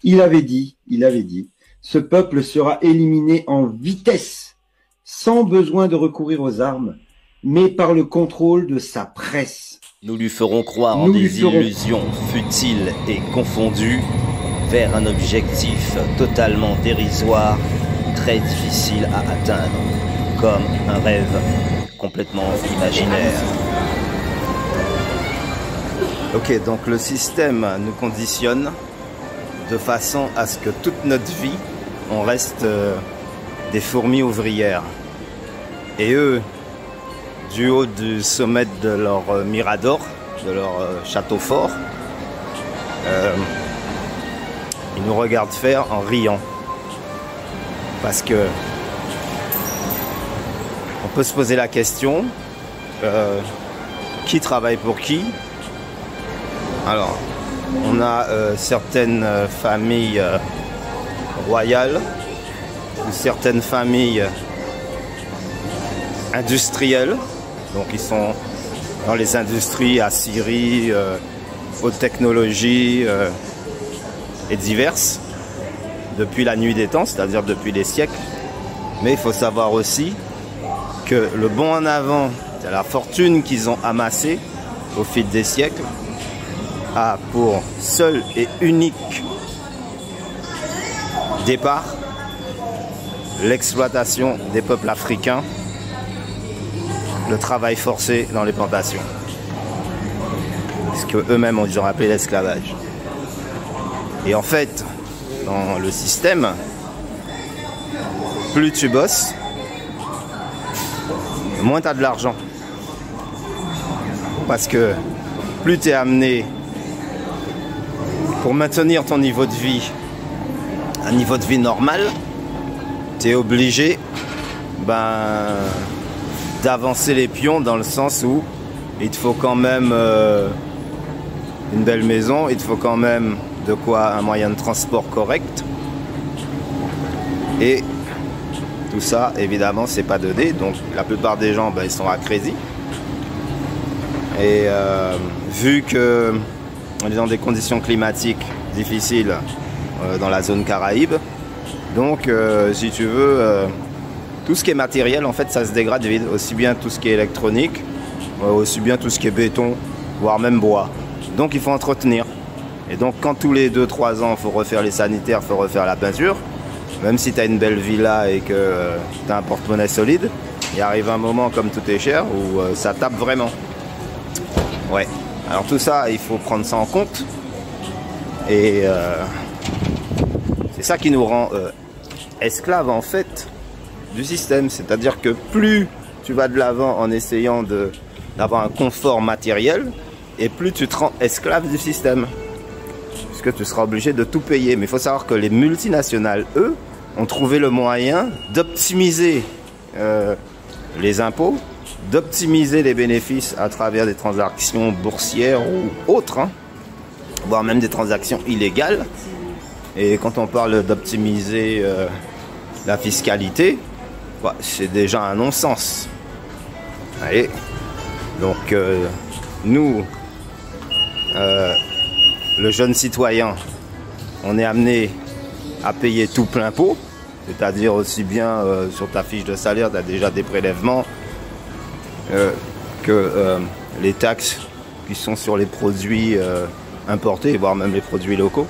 il avait dit, ce peuple sera éliminé en vitesse, sans besoin de recourir aux armes, mais par le contrôle de sa presse. Nous lui ferons croire en des illusions futiles et confondues vers un objectif totalement dérisoire, très difficile à atteindre, comme un rêve complètement imaginaire. Ok, donc le système nous conditionne de façon à ce que toute notre vie, on reste des fourmis ouvrières. Et eux, du haut du sommet de leur mirador, de leur château fort, ils nous regardent faire en riant. Parce que on peut se poser la question, qui travaille pour qui? Alors, on a certaines familles royales ou certaines familles industrielles. Donc ils sont dans les industries, aciérie, haute technologie et diverses depuis la nuit des temps, c'est-à-dire depuis des siècles. Mais il faut savoir aussi que le bond en avant de la fortune qu'ils ont amassée au fil des siècles a pour seul et unique départ l'exploitation des peuples africains, le travail forcé dans les plantations, ce qu'eux-mêmes ont appelé l'esclavage. Et en fait, dans le système, plus tu bosses, moins tu as de l'argent. Parce que plus tu es amené, pour maintenir ton niveau de vie, un niveau de vie normal, tu es obligé d'avancer les pions dans le sens où il te faut quand même une belle maison, il te faut quand même de quoi un moyen de transport correct. Et tout ça, évidemment, c'est pas donné. Donc la plupart des gens, ils sont à crédit. Et vu que on est dans des conditions climatiques difficiles dans la zone Caraïbe, donc si tu veux, tout ce qui est matériel, en fait, ça se dégrade vite. Aussi bien tout ce qui est électronique, aussi bien tout ce qui est béton, voire même bois. Donc il faut entretenir. Et donc quand tous les 2-3 ans, il faut refaire les sanitaires, il faut refaire la peinture, même si tu as une belle villa et que tu as un porte-monnaie solide, il arrive un moment, comme tout est cher, où ça tape vraiment. Ouais. Alors tout ça, il faut prendre ça en compte. Et c'est ça qui nous rend esclaves, en fait, du système. C'est-à-dire que plus tu vas de l'avant en essayant d'avoir un confort matériel, et plus tu te rends esclave du système. Puisque tu seras obligé de tout payer. Mais il faut savoir que les multinationales, eux, ont trouvé le moyen d'optimiser les impôts, d'optimiser les bénéfices à travers des transactions boursières ou autres, voire même des transactions illégales. Et quand on parle d'optimiser la fiscalité, c'est déjà un non-sens. Allez. Donc nous, le jeune citoyen, on est amené à payer tout plein pot, c'est-à-dire aussi bien sur ta fiche de salaire, tu as déjà des prélèvements, que les taxes qui sont sur les produits importés, voire même les produits locaux.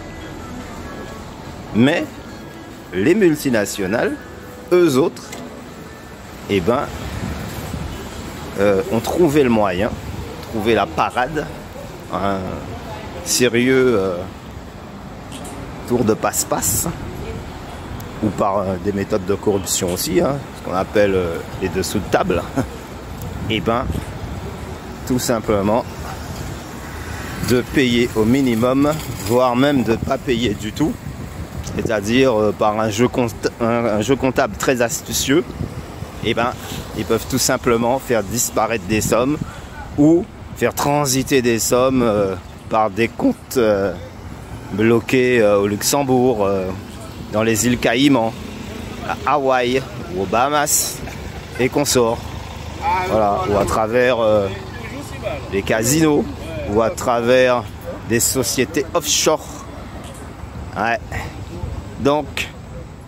Mais les multinationales, eux autres, ont trouvé le moyen, trouvé la parade, un sérieux tour de passe-passe, ou par des méthodes de corruption aussi, ce qu'on appelle les dessous de table. Tout simplement de payer au minimum, voire même de ne pas payer du tout, c'est-à-dire par un jeu comptable très astucieux, ils peuvent tout simplement faire disparaître des sommes ou faire transiter des sommes par des comptes bloqués au Luxembourg, dans les îles Caïmans, à Hawaï ou aux Bahamas et consorts. Voilà, ou à travers les casinos, ou à travers des sociétés offshore Ouais. Donc,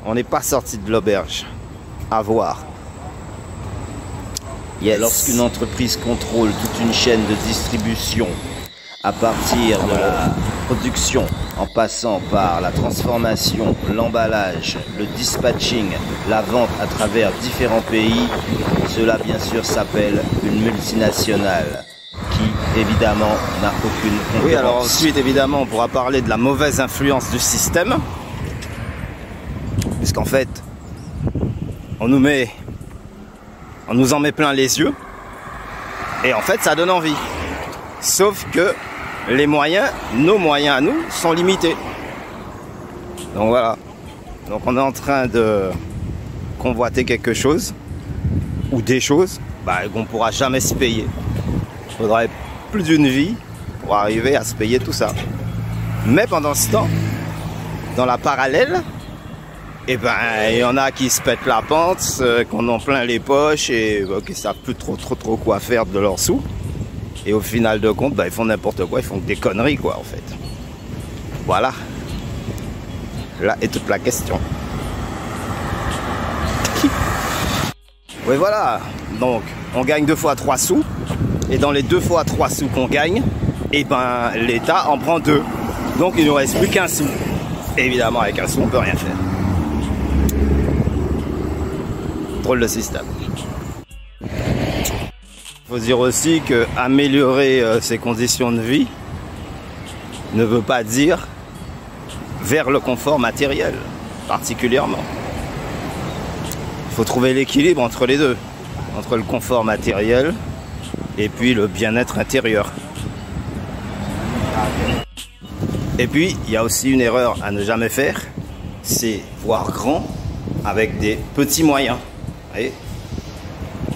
on n'est pas sorti de l'auberge. À voir. Yes. Lorsqu'une entreprise contrôle toute une chaîne de distribution, à partir de la production, en passant par la transformation, l'emballage, le dispatching, la vente à travers différents pays, cela bien sûr s'appelle une multinationale qui évidemment n'a aucune concurrence. Oui, alors ensuite évidemment on pourra parler de la mauvaise influence du système, puisqu'en fait on nous en met plein les yeux et en fait ça donne envie. Sauf que les moyens, nos moyens à nous, sont limités. Donc voilà. Donc on est en train de convoiter quelque chose ou des choses qu'on ne pourra jamais se payer. Il faudrait plus d'une vie pour arriver à se payer tout ça. Mais pendant ce temps, dans la parallèle, il y en a qui se pètent la pente, qu'on en plein les poches et qui ne savent plus trop quoi faire de leurs sous. Et au final de compte, ils font n'importe quoi, ils font des conneries quoi en fait. Voilà. Là est toute la question. Oui voilà. Donc on gagne 2 fois 3 sous. Et dans les 2 fois 3 sous qu'on gagne, l'État en prend 2. Donc il ne nous reste plus qu'un sou. Et évidemment avec un sou on peut rien faire. Drôle de système. Il faut dire aussi que améliorer ses conditions de vie ne veut pas dire vers le confort matériel, particulièrement. Il faut trouver l'équilibre entre les deux, entre le confort matériel et puis le bien-être intérieur. Et puis, il y a aussi une erreur à ne jamais faire, c'est voir grand avec des petits moyens. Vous voyez ?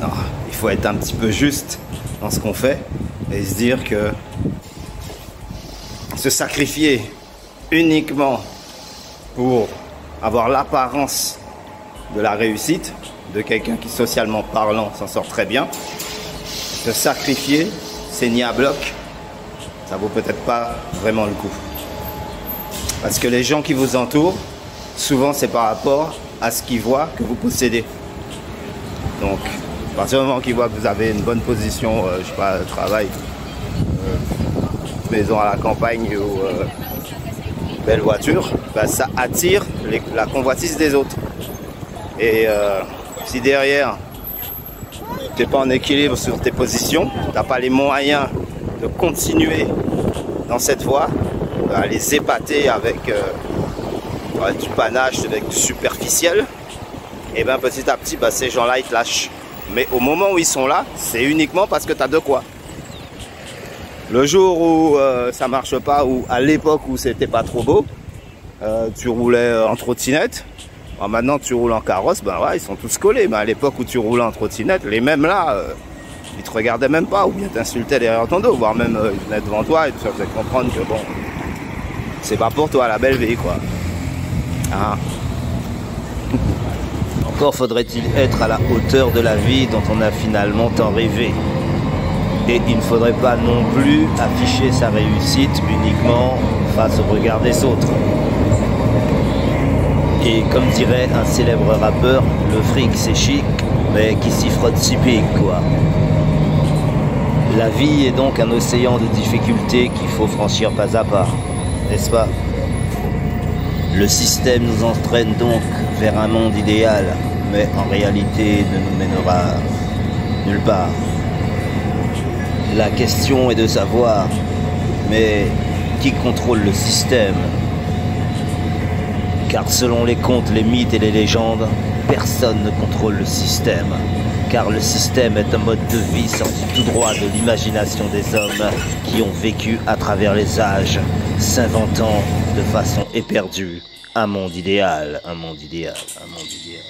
Non, il faut être un petit peu juste dans ce qu'on fait et se dire que se sacrifier uniquement pour avoir l'apparence de la réussite de quelqu'un qui socialement parlant s'en sort très bien, se sacrifier, saigner à bloc, ça vaut peut-être pas vraiment le coup. Parce que les gens qui vous entourent, souvent c'est par rapport à ce qu'ils voient que vous possédez. Donc, à partir du moment qu'ils voient que vous avez une bonne position, je sais pas, travail, maison à la campagne ou belle voiture, ça attire la convoitise des autres. Et si derrière, tu n'es pas en équilibre sur tes positions, tu n'as pas les moyens de continuer dans cette voie, à les épater avec du panache, avec du superficiel, et bien petit à petit, ces gens-là, ils te lâchent. Mais au moment où ils sont là, c'est uniquement parce que tu as de quoi. Le jour où ça marche pas, ou à l'époque où c'était pas trop beau, tu roulais en trottinette. Alors maintenant tu roules en carrosse, ils sont tous collés. Mais à l'époque où tu roulais en trottinette, les mêmes là, ils te regardaient même pas, ou bien t'insultaient derrière ton dos, voire même ils venaient devant toi et te faisaient comprendre que bon, c'est pas pour toi la belle vie quoi. Ah. Encore faudrait-il être à la hauteur de la vie dont on a finalement tant rêvé. Et il ne faudrait pas non plus afficher sa réussite uniquement face au regard des autres. Et comme dirait un célèbre rappeur, le fric c'est chic, mais qui s'y frotte s'y pique quoi. La vie est donc un océan de difficultés qu'il faut franchir pas à pas, n'est-ce pas? Le système nous entraîne donc vers un monde idéal, mais en réalité ne nous mènera nulle part. La question est de savoir, mais qui contrôle le système? Car selon les contes, les mythes et les légendes, personne ne contrôle le système. Car le système est un mode de vie sorti tout droit de l'imagination des hommes qui ont vécu à travers les âges, s'inventant de façon éperdue un monde idéal, un monde idéal, un monde idéal.